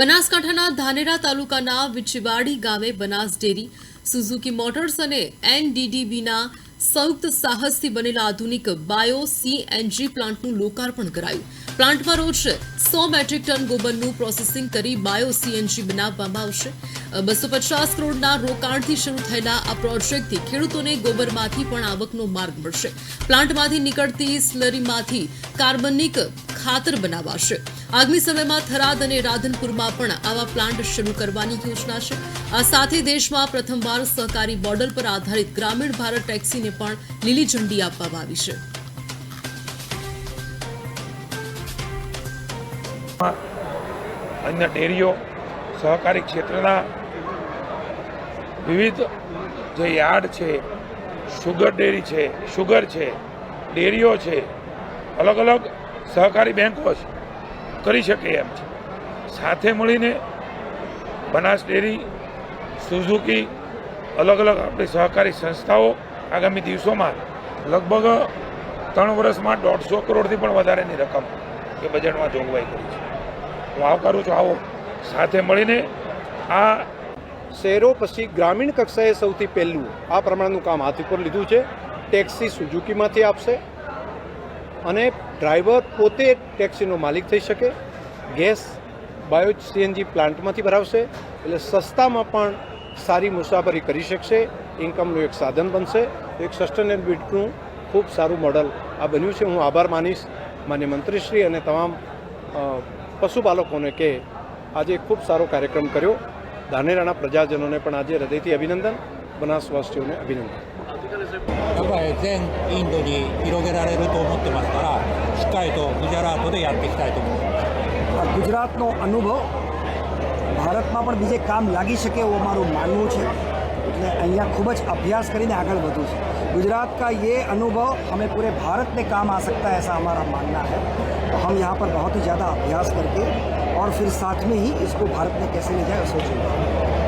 બનાસકાંઠાના ધાનેરા તાલુકાના વિછવાડી ગામે બનાસ ડેરી, સુઝુકી મોટર્સ અને એનડીડીબીના સંયુક્ત સાહસથી બનેલા આધુનિક બાયો સીએનજી પ્લાન્ટનું લોકાર્પણ કરાયું. પ્લાન્ટમાં રોજ 100 મેટ્રિક ટન ગોબરનું પ્રોસેસિંગ કરી બાયો સીએનજી બનાવવામાં આવશે. 250 કરોડના રોકાણથી શરૂ થયેલા આ પ્રોજેક્ટથી ખેડૂતોને ગોબરમાંથી પણ આવકનો માર્ગ મળશે. પ્લાન્ટમાંથી નીકળતી સ્લરીમાંથી કાર્બનિક ખાતર બનાવાશે. આગામી સમયમાં થરાદ અને રાધનપુરમાં પણ આવા પ્લાન્ટ શરૂ કરવાની યોજના છે. આ સાથે દેશમાં પ્રથમવાર સહકારી મોડલ પર આધારિત ગ્રામીણ ભારત ટેક્સીને પણ લીલી ઝંડી આપવામાં આવી છે. અન્ય ડેરીઓ, સહકારી ક્ષેત્રના વિવિધ જે યાર્ડ છે, શુગર ડેરી છે, શુગર છે, ડેરીઓ છે, અલગ અલગ સહકારી બેંકો છે, કરી શકે એમ છે. સાથે મળીને બનાસ ડેરી, સુઝુકી, અલગ અલગ આપણી સહકારી સંસ્થાઓ આગામી દિવસોમાં લગભગ 3 વર્ષમાં 150 કરોડથી પણ વધારેની રકમ એ બજેટમાં જોગવાઈ કરી છે. હું આવકારું છું. આવો સાથે મળીને આ શહેરો પછી ગ્રામીણ કક્ષાએ સૌથી પહેલું આ પ્રમાણનું કામ હાથ ઉપર લીધું છે. ટેક્સી સુઝુકીમાંથી આપશે અને ડ્રાઈવર પોતે ટેક્સીનો માલિક થઈ શકે. ગેસ બાયો સીએનજી પ્લાન્ટમાંથી ભરાવશે એટલે સસ્તામાં પણ સારી મુસાફરી કરી શકશે. ઇન્કમનું એક સાધન બનશે. એક સસ્ટેનેબિલિટીનું ખૂબ સારું મોડલ આ બન્યું છે. હું આભાર માનીશ માન્ય મંત્રીશ્રી અને તમામ પશુપાલકોને કે આજે ખૂબ સારો કાર્યક્રમ કર્યો. ધાનેરાના પ્રજાજનોને પણ આજે હૃદયથી અભિનંદન, બનાસવાસીઓને અભિનંદન. やっぱり全インドに広げられると思ってますからしっかりとグジャラートでやっていきたいと思います。ગુજરાતનો અનુભવ ભારતમાં પણ બીજે કામ લાગી શકે એવું મારું માનવું છે. એટલે અહીંયા ખૂબ જ અભ્યાસ કરીને આગળ વધવું છે. गुजरात का ये अनुभव हमें पूरे भारत में काम आ सकता है, ऐसा हमारा मानना है. तो हम यहाँ पर बहुत ही ज़्यादा अभ्यास करके और फिर साथ में ही इसको भारत में कैसे ले जाए सोचेंगे.